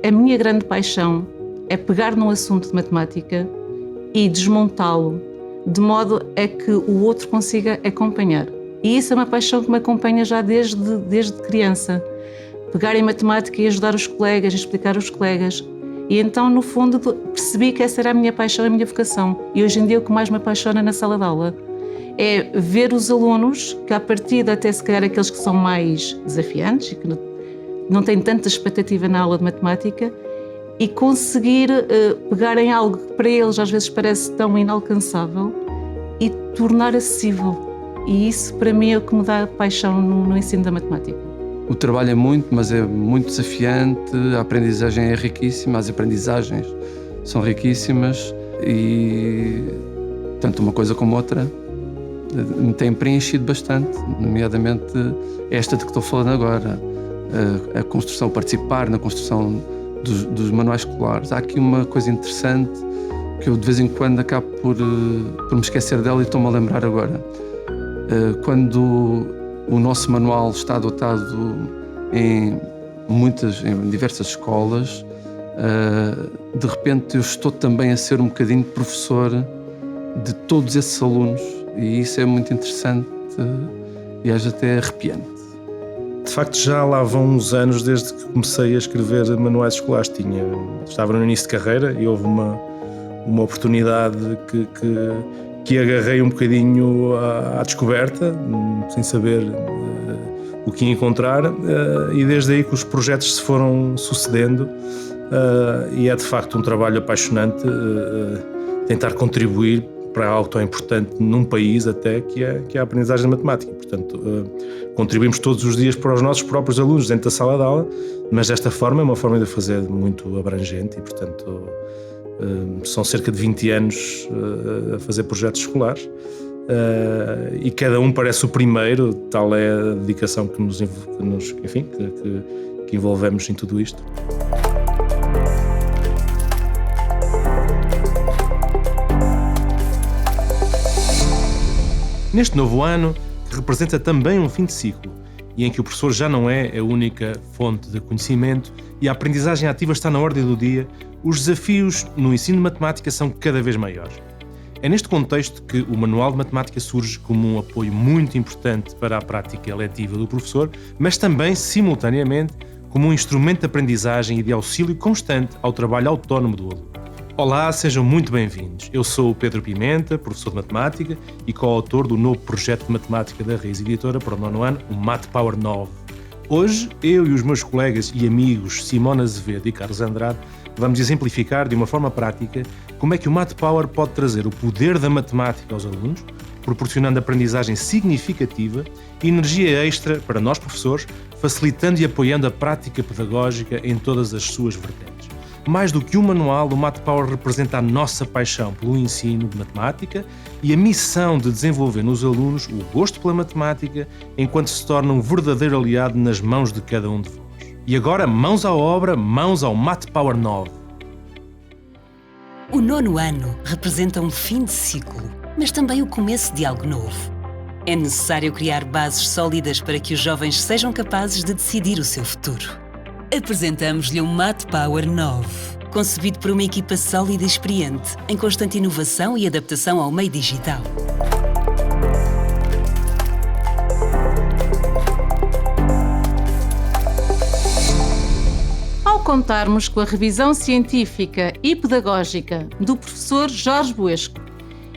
a minha grande paixão é pegar num assunto de matemática e desmontá-lo de modo a que o outro consiga acompanhar. E isso é uma paixão que me acompanha já desde criança. Pegar em matemática e ajudar os colegas, explicar aos colegas. E então, no fundo, percebi que essa era a minha paixão, a minha vocação. E hoje em dia o que mais me apaixona na sala de aula é ver os alunos, que à partida até se calhar aqueles que são mais desafiantes e que não têm tanta expectativa na aula de matemática, e conseguir pegar em algo que para eles às vezes parece tão inalcançável e tornar acessível. E isso para mim é o que me dá paixão no ensino da matemática. O trabalho é muito, mas é muito desafiante, a aprendizagem é riquíssima, as aprendizagens são riquíssimas e tanto uma coisa como outra me tem preenchido bastante, nomeadamente esta de que estou falando agora, a construção, participar na construção dos manuais escolares. Há aqui uma coisa interessante que eu de vez em quando acabo por me esquecer dela e estou-me a lembrar agora. Quando o nosso manual está adotado em diversas escolas, de repente eu estou também a ser um bocadinho professor de todos esses alunos e isso é muito interessante e às vezes até arrepiante. De facto, já lá vão uns anos desde que comecei a escrever manuais escolares. Estava no início de carreira e houve uma oportunidade que agarrei um bocadinho à descoberta, sem saber o que ia encontrar, e desde aí que os projetos se foram sucedendo, e é de facto um trabalho apaixonante tentar contribuir para algo tão importante num país até que é a aprendizagem de matemática. Portanto, contribuímos todos os dias para os nossos próprios alunos dentro da sala de aula, mas desta forma é uma forma de fazer muito abrangente e, portanto, são cerca de 20 anos a fazer projetos escolares e cada um parece o primeiro, tal é a dedicação que envolvemos em tudo isto. Neste novo ano, que representa também um fim de ciclo e em que o professor já não é a única fonte de conhecimento e a aprendizagem ativa está na ordem do dia, os desafios no ensino de matemática são cada vez maiores. É neste contexto que o Manual de Matemática surge como um apoio muito importante para a prática letiva do professor, mas também, simultaneamente, como um instrumento de aprendizagem e de auxílio constante ao trabalho autónomo do aluno. Olá, sejam muito bem-vindos. Eu sou o Pedro Pimenta, professor de Matemática e coautor do novo projeto de Matemática da Reis Editora para o 9º ano, o MatPower 9. Hoje, eu e os meus colegas e amigos Simona Azevedo e Carlos Andrade vamos exemplificar de uma forma prática como é que o MatPower pode trazer o poder da matemática aos alunos, proporcionando aprendizagem significativa e energia extra para nós professores, facilitando e apoiando a prática pedagógica em todas as suas vertentes. Mais do que um manual, o MatPower representa a nossa paixão pelo ensino de matemática e a missão de desenvolver nos alunos o gosto pela matemática enquanto se torna um verdadeiro aliado nas mãos de cada um de vós. E agora, mãos à obra, mãos ao MatPower 9. O 9º ano representa um fim de ciclo, mas também o começo de algo novo. É necessário criar bases sólidas para que os jovens sejam capazes de decidir o seu futuro. Apresentamos-lhe um MatPower 9, concebido por uma equipa sólida e experiente, em constante inovação e adaptação ao meio digital. Ao contarmos com a revisão científica e pedagógica do professor Jorge Buesco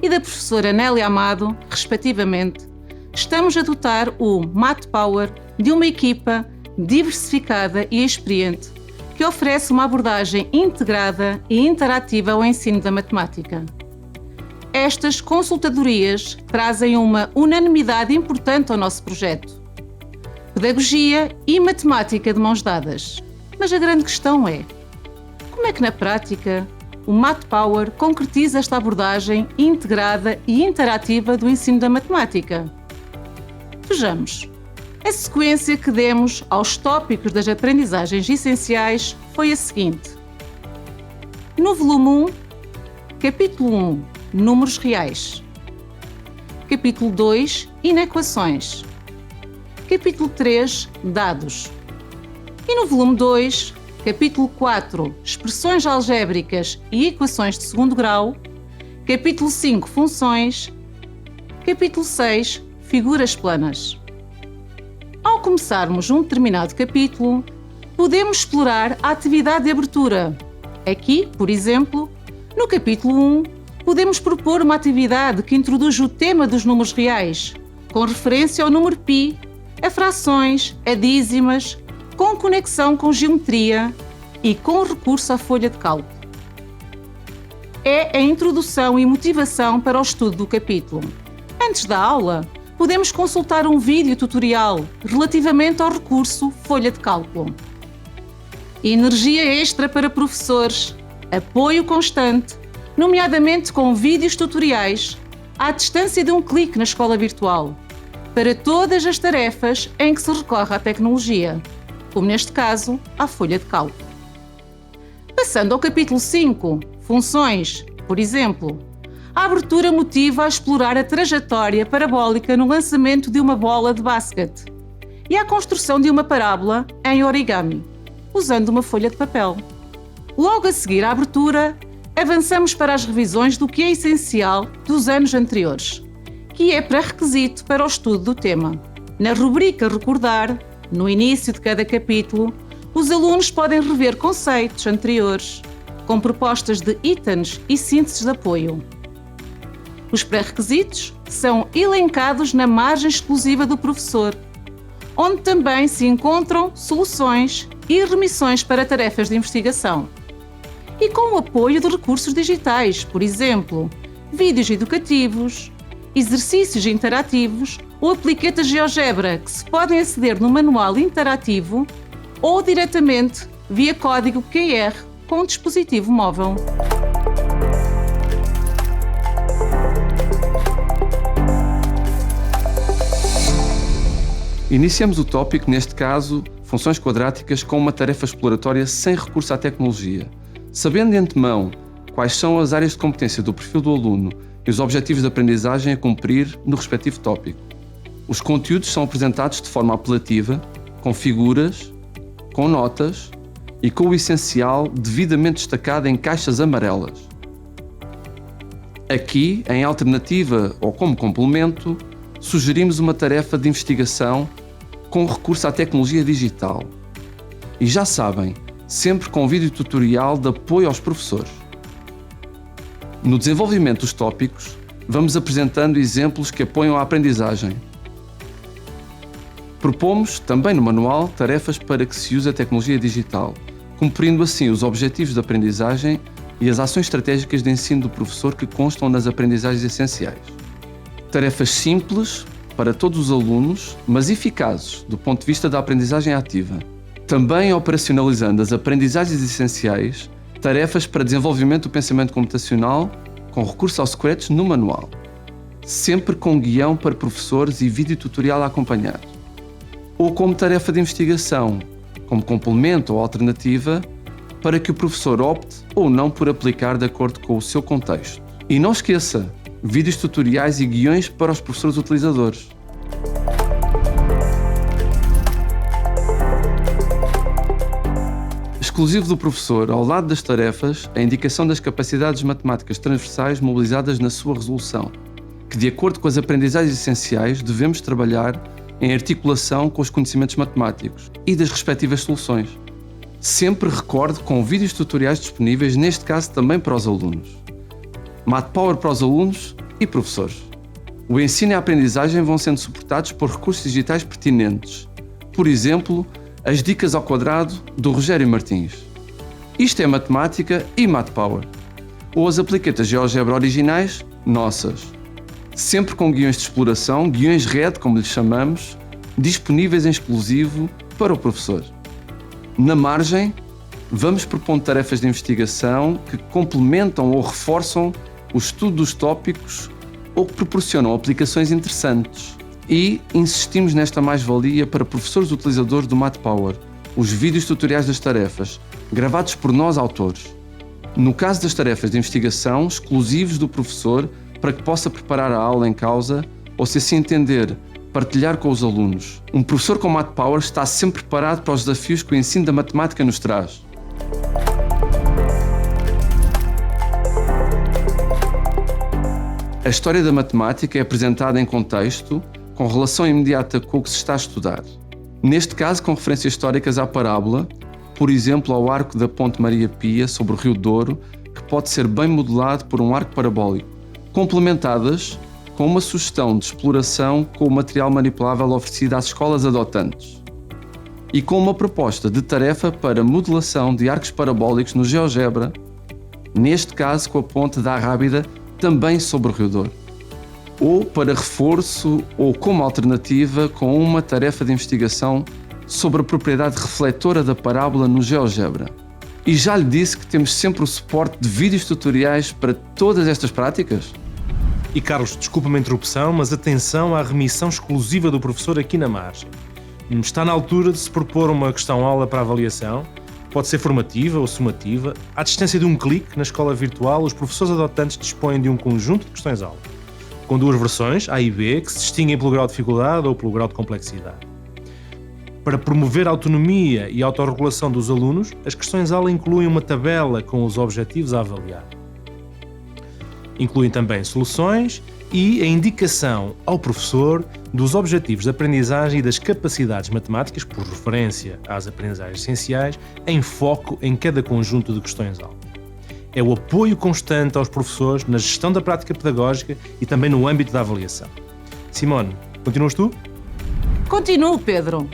e da professora Nélia Amado, respectivamente, estamos a dotar o MatPower de uma equipa diversificada e experiente, que oferece uma abordagem integrada e interativa ao ensino da matemática. Estas consultadorias trazem uma unanimidade importante ao nosso projeto. Pedagogia e matemática de mãos dadas. Mas a grande questão é, como é que na prática o MatPower concretiza esta abordagem integrada e interativa do ensino da matemática? Vejamos. A sequência que demos aos tópicos das aprendizagens essenciais foi a seguinte. No volume 1, capítulo 1, números reais. Capítulo 2, inequações. Capítulo 3, dados. E no volume 2, Capítulo 4, Expressões algébricas e equações de segundo grau. Capítulo 5, Funções. Capítulo 6, Figuras planas. Ao começarmos um determinado capítulo, podemos explorar a atividade de abertura. Aqui, por exemplo, no capítulo 1, podemos propor uma atividade que introduz o tema dos números reais, com referência ao número π, a frações, a dízimas, com conexão com geometria e com recurso à folha de cálculo. É a introdução e motivação para o estudo do capítulo. Antes da aula, podemos consultar um vídeo tutorial relativamente ao recurso folha de cálculo. Energia extra para professores, apoio constante, nomeadamente com vídeos tutoriais à distância de um clique na escola virtual, para todas as tarefas em que se recorre à tecnologia, como neste caso, à folha de cálculo. Passando ao capítulo 5, Funções, por exemplo, a abertura motiva a explorar a trajetória parabólica no lançamento de uma bola de basquete e a construção de uma parábola em origami, usando uma folha de papel. Logo a seguir à abertura, avançamos para as revisões do que é essencial dos anos anteriores, que é pré-requisito para o estudo do tema. Na rubrica Recordar, no início de cada capítulo, os alunos podem rever conceitos anteriores, com propostas de itens e sínteses de apoio. Os pré-requisitos são elencados na margem exclusiva do professor, onde também se encontram soluções e remissões para tarefas de investigação. E com o apoio de recursos digitais, por exemplo, vídeos educativos, exercícios interativos ou apliquetas GeoGebra que se podem aceder no manual interativo ou diretamente via código QR com o dispositivo móvel. Iniciamos o tópico, neste caso, funções quadráticas com uma tarefa exploratória sem recurso à tecnologia. Sabendo de antemão quais são as áreas de competência do perfil do aluno e os objetivos de aprendizagem a cumprir no respectivo tópico. Os conteúdos são apresentados de forma apelativa, com figuras, com notas e com o essencial devidamente destacado em caixas amarelas. Aqui, em alternativa ou como complemento, sugerimos uma tarefa de investigação com recurso à tecnologia digital. E já sabem, sempre com vídeo tutorial de apoio aos professores. No desenvolvimento dos tópicos, vamos apresentando exemplos que apoiam a aprendizagem. Propomos, também no manual, tarefas para que se use a tecnologia digital, cumprindo assim os objetivos de aprendizagem e as ações estratégicas de ensino do professor que constam nas aprendizagens essenciais. Tarefas simples para todos os alunos, mas eficazes do ponto de vista da aprendizagem ativa. Também operacionalizando as aprendizagens essenciais, tarefas para desenvolvimento do pensamento computacional com recurso ao Scratch no manual. Sempre com guião para professores e vídeo tutorial a acompanhar. Ou como tarefa de investigação, como complemento ou alternativa, para que o professor opte ou não por aplicar de acordo com o seu contexto. E não esqueça, vídeos tutoriais e guiões para os professores utilizadores. Exclusivo do professor, ao lado das tarefas, a indicação das capacidades matemáticas transversais mobilizadas na sua resolução, que, de acordo com as aprendizagens essenciais, devemos trabalhar em articulação com os conhecimentos matemáticos e das respectivas soluções. Sempre recorde com vídeos tutoriais disponíveis, neste caso também para os alunos. MathPower para os alunos e professores. O ensino e a aprendizagem vão sendo suportados por recursos digitais pertinentes. Por exemplo, as dicas ao quadrado do Rogério Martins. Isto é matemática e MathPower. Ou as apliquetas GeoGebra originais, nossas. Sempre com guiões de exploração, guiões RED, como lhes chamamos, disponíveis em exclusivo para o professor. Na margem, vamos propondo tarefas de investigação que complementam ou reforçam o estudo dos tópicos ou que proporcionam aplicações interessantes. E insistimos nesta mais-valia para professores utilizadores do MathPower, os vídeos tutoriais das tarefas, gravados por nós autores. No caso das tarefas de investigação, exclusivos do professor para que possa preparar a aula em causa ou, se assim entender, partilhar com os alunos. Um professor com MathPower está sempre preparado para os desafios que o ensino da matemática nos traz. A história da matemática é apresentada em contexto, com relação imediata com o que se está a estudar. Neste caso, com referências históricas à parábola, por exemplo, ao arco da Ponte Maria Pia sobre o Rio Douro, que pode ser bem modelado por um arco parabólico, complementadas com uma sugestão de exploração com o material manipulável oferecido às escolas adotantes e com uma proposta de tarefa para modelação de arcos parabólicos no GeoGebra, neste caso com a Ponte da Arrábida, também sobre o Rio Douro, ou para reforço ou como alternativa com uma tarefa de investigação sobre a propriedade refletora da parábola no GeoGebra. E já lhe disse que temos sempre o suporte de vídeos tutoriais para todas estas práticas? E Carlos, desculpa-me a interrupção, mas atenção à remissão exclusiva do professor aqui na margem. Está na altura de se propor uma questão-aula para avaliação. Pode ser formativa ou sumativa. À distância de um clique, na escola virtual, os professores adotantes dispõem de um conjunto de questões-aula, com duas versões, A e B, que se distinguem pelo grau de dificuldade ou pelo grau de complexidade. Para promover a autonomia e a autorregulação dos alunos, as questões-aula incluem uma tabela com os objetivos a avaliar. Incluem também soluções e a indicação ao professor dos objetivos de aprendizagem e das capacidades matemáticas, por referência às aprendizagens essenciais, em foco em cada conjunto de questões-aula. É o apoio constante aos professores na gestão da prática pedagógica e também no âmbito da avaliação. Simone, continuas tu? Continuo, Pedro.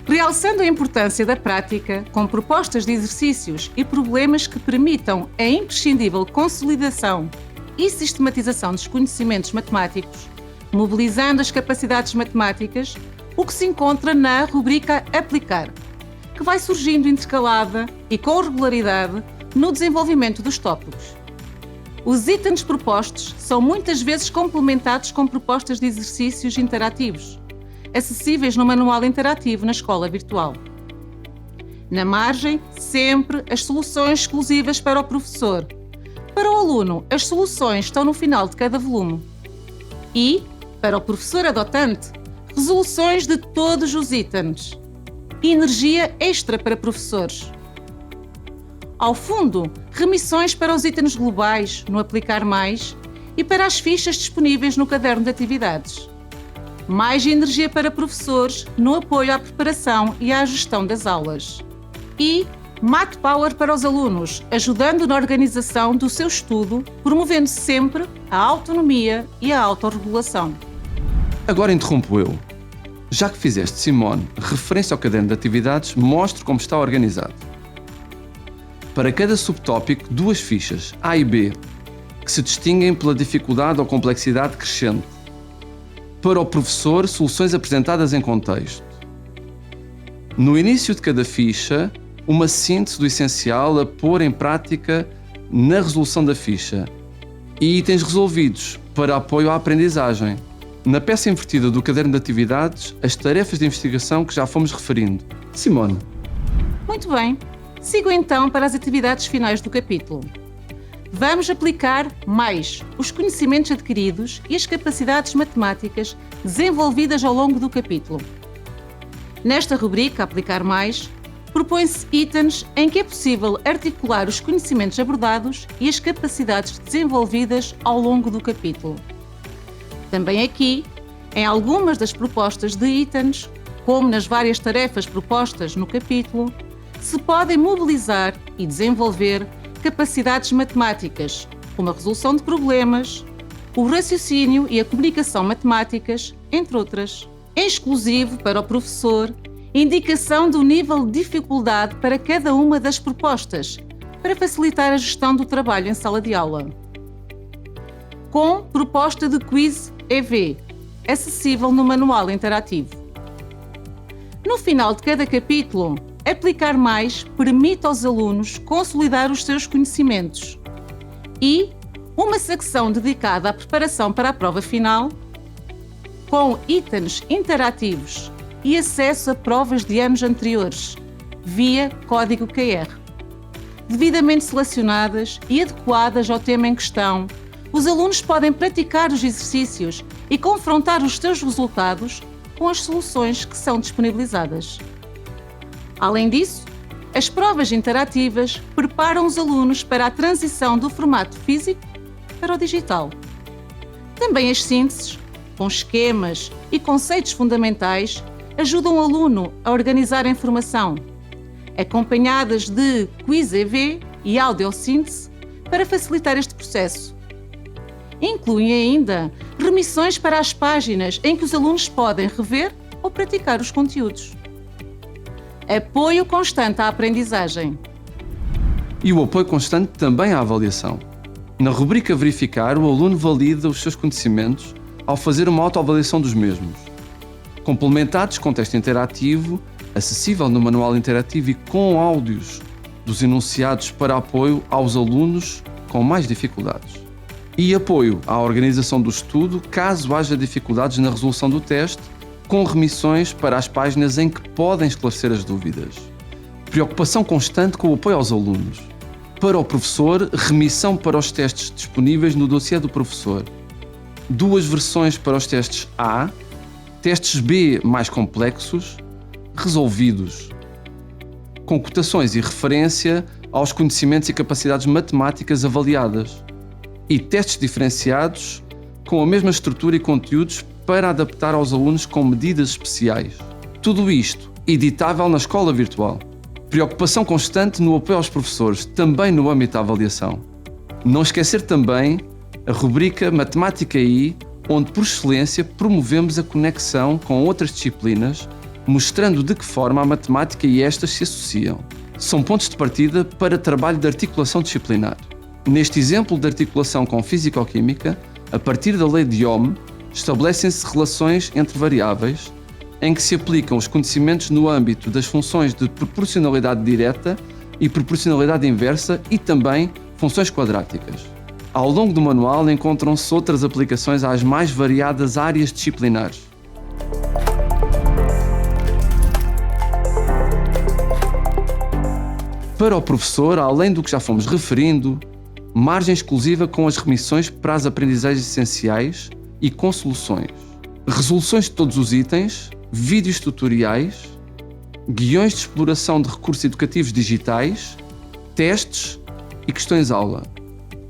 Realçando a importância da prática, com propostas de exercícios e problemas que permitam a imprescindível consolidação e sistematização dos conhecimentos matemáticos, mobilizando as capacidades matemáticas, o que se encontra na rubrica Aplicar, que vai surgindo intercalada e com regularidade no desenvolvimento dos tópicos. Os itens propostos são muitas vezes complementados com propostas de exercícios interativos, acessíveis no manual interativo na escola virtual. Na margem, sempre as soluções exclusivas para o professor. Para o aluno, as soluções estão no final de cada volume. E, para o professor adotante, resoluções de todos os itens. E energia extra para professores. Ao fundo, remissões para os itens globais no Aplicar Mais e para as fichas disponíveis no caderno de atividades. Mais energia para professores no apoio à preparação e à gestão das aulas. E Math Power para os alunos, ajudando na organização do seu estudo, promovendo sempre a autonomia e a autorregulação. Agora interrompo eu. Já que fizeste, Simone, referência ao caderno de atividades, mostre como está organizado. Para cada subtópico, duas fichas, A e B, que se distinguem pela dificuldade ou complexidade crescente. Para o professor, soluções apresentadas em contexto. No início de cada ficha, uma síntese do essencial a pôr em prática na resolução da ficha e itens resolvidos para apoio à aprendizagem. Na peça invertida do caderno de atividades, as tarefas de investigação que já fomos referindo. Simone. Muito bem. Sigo então para as atividades finais do capítulo. Vamos aplicar mais os conhecimentos adquiridos e as capacidades matemáticas desenvolvidas ao longo do capítulo. Nesta rubrica, Aplicar Mais, propõe-se itens em que é possível articular os conhecimentos abordados e as capacidades desenvolvidas ao longo do capítulo. Também aqui, em algumas das propostas de itens, como nas várias tarefas propostas no capítulo, se podem mobilizar e desenvolver capacidades matemáticas, como a resolução de problemas, o raciocínio e a comunicação matemáticas, entre outras. Em exclusivo para o professor, indicação do nível de dificuldade para cada uma das propostas, para facilitar a gestão do trabalho em sala de aula. Com proposta de quiz EV, acessível no manual interativo. No final de cada capítulo, Aplicar Mais permite aos alunos consolidar os seus conhecimentos e uma secção dedicada à preparação para a prova final, com itens interativos e acesso a provas de anos anteriores, via código QR. Devidamente selecionadas e adequadas ao tema em questão, os alunos podem praticar os exercícios e confrontar os seus resultados com as soluções que são disponibilizadas. Além disso, as provas interativas preparam os alunos para a transição do formato físico para o digital. Também as sínteses, com esquemas e conceitos fundamentais, ajudam o aluno a organizar a informação, acompanhadas de quiz EV e audiosíntese para facilitar este processo. Incluem ainda remissões para as páginas em que os alunos podem rever ou praticar os conteúdos. Apoio constante à aprendizagem. E o apoio constante também à avaliação. Na rubrica Verificar, o aluno valida os seus conhecimentos ao fazer uma autoavaliação dos mesmos, complementados com texto interativo, acessível no manual interativo e com áudios dos enunciados para apoio aos alunos com mais dificuldades. E apoio à organização do estudo caso haja dificuldades na resolução do teste, com remissões para as páginas em que podem esclarecer as dúvidas. Preocupação constante com o apoio aos alunos. Para o professor, remissão para os testes disponíveis no dossiê do professor. 2 versões para os testes A, testes B mais complexos, resolvidos, com cotações e referência aos conhecimentos e capacidades matemáticas avaliadas, e testes diferenciados com a mesma estrutura e conteúdos para adaptar aos alunos com medidas especiais. Tudo isto editável na escola virtual. Preocupação constante no apoio aos professores, também no âmbito da avaliação. Não esquecer também a rubrica Matemática I, onde por excelência promovemos a conexão com outras disciplinas, mostrando de que forma a matemática e estas se associam. São pontos de partida para trabalho de articulação disciplinar. Neste exemplo de articulação com Físico-Química, a partir da lei de Ohm, estabelecem-se relações entre variáveis, em que se aplicam os conhecimentos no âmbito das funções de proporcionalidade direta e proporcionalidade inversa e também funções quadráticas. Ao longo do manual encontram-se outras aplicações às mais variadas áreas disciplinares. Para o professor, além do que já fomos referindo, margem exclusiva com as remissões para as aprendizagens essenciais e com soluções. Resoluções de todos os itens, vídeos tutoriais, guiões de exploração de recursos educativos digitais, testes e questões-aula.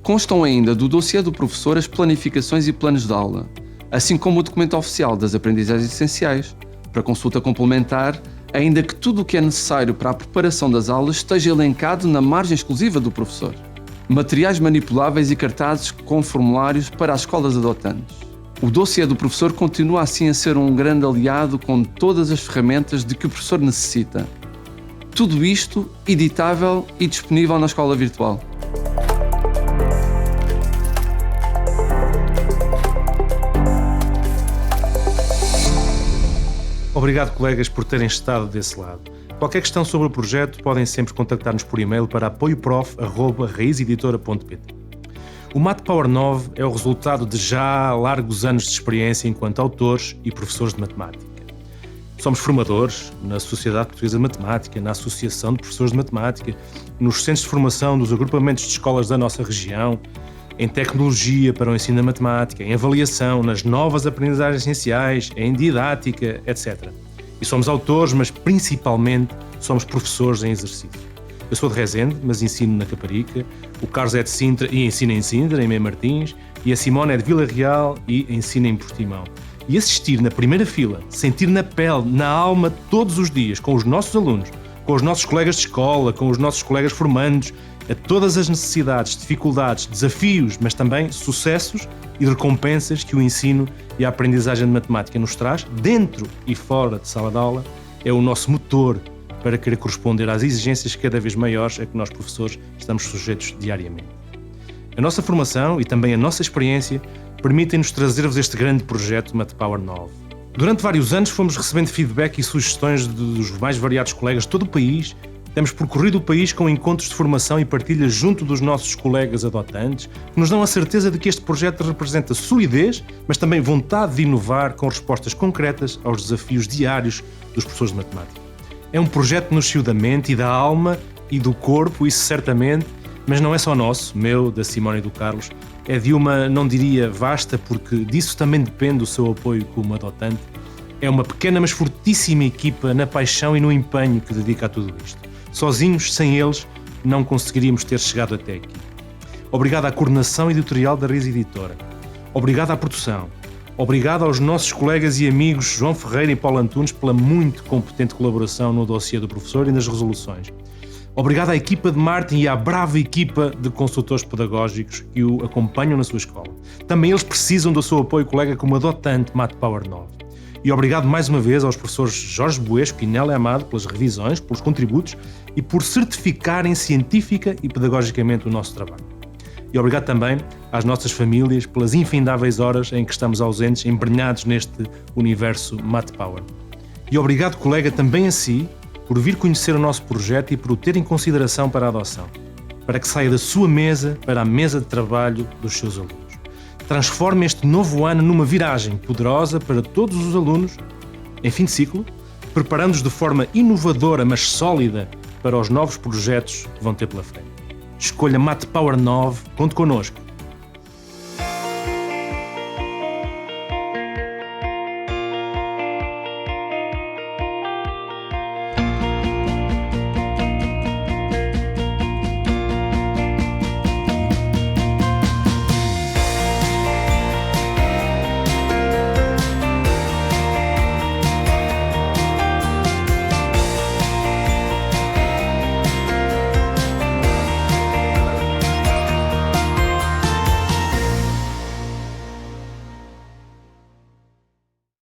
Constam ainda do dossiê do professor as planificações e planos de aula, assim como o documento oficial das aprendizagens essenciais, para consulta complementar, ainda que tudo o que é necessário para a preparação das aulas esteja elencado na margem exclusiva do professor. Materiais manipuláveis e cartazes com formulários para as escolas adotantes. O dossiê do professor continua assim a ser um grande aliado com todas as ferramentas de que o professor necessita. Tudo isto editável e disponível na escola virtual. Obrigado, colegas, por terem estado desse lado. Qualquer questão sobre o projeto podem sempre contactar-nos por e-mail para apoioprof@raizeditora.pt. O MatPower 9 é o resultado de já largos anos de experiência enquanto autores e professores de matemática. Somos formadores na Sociedade Portuguesa de Matemática, na Associação de Professores de Matemática, nos centros de formação dos agrupamentos de escolas da nossa região, em tecnologia para o ensino da matemática, em avaliação, nas novas aprendizagens essenciais, em didática, etc. E somos autores, mas principalmente somos professores em exercício. Eu sou de Rezende, mas ensino na Caparica, o Carlos é de Sintra e ensina em Sintra, em Mem Martins, e a Simone é de Vila Real e ensina em Portimão. E assistir na primeira fila, sentir na pele, na alma, todos os dias, com os nossos alunos, com os nossos colegas de escola, com os nossos colegas formandos, a todas as necessidades, dificuldades, desafios, mas também sucessos e recompensas que o ensino e a aprendizagem de matemática nos traz, dentro e fora de sala de aula, é o nosso motor para querer corresponder às exigências cada vez maiores a que nós, professores, estamos sujeitos diariamente. A nossa formação e também a nossa experiência permitem-nos trazer-vos este grande projeto MatPower 9. Durante vários anos fomos recebendo feedback e sugestões dos mais variados colegas de todo o país. Temos percorrido o país com encontros de formação e partilha junto dos nossos colegas adotantes, que nos dão a certeza de que este projeto representa solidez, mas também vontade de inovar com respostas concretas aos desafios diários dos professores de matemática. É um projeto que nos saiu da mente e da alma e do corpo, isso certamente, mas não é só nosso, meu, da Simone e do Carlos, é de uma, não diria vasta, porque disso também depende o seu apoio como adotante. É uma pequena mas fortíssima equipa na paixão e no empenho que dedica a tudo isto. Sozinhos, sem eles, não conseguiríamos ter chegado até aqui. Obrigado à coordenação editorial da Raiz Editora. Obrigado à produção. Obrigado aos nossos colegas e amigos João Ferreira e Paulo Antunes pela muito competente colaboração no dossiê do professor e nas resoluções. Obrigado à equipa de Martin e à brava equipa de consultores pedagógicos que o acompanham na sua escola. Também eles precisam do seu apoio, colega, como adotante Math Power 9. E obrigado mais uma vez aos professores Jorge Buesco e Nélia Amado pelas revisões, pelos contributos e por certificarem científica e pedagogicamente o nosso trabalho. E obrigado também às nossas famílias pelas infindáveis horas em que estamos ausentes, embrenhados neste universo Math Power. E obrigado, colega, também a si, por vir conhecer o nosso projeto e por o ter em consideração para a adoção, para que saia da sua mesa para a mesa de trabalho dos seus alunos. Transforme este novo ano numa viragem poderosa para todos os alunos, em fim de ciclo, preparando-os de forma inovadora, mas sólida, para os novos projetos que vão ter pela frente. Escolha Math Power 9, conte connosco.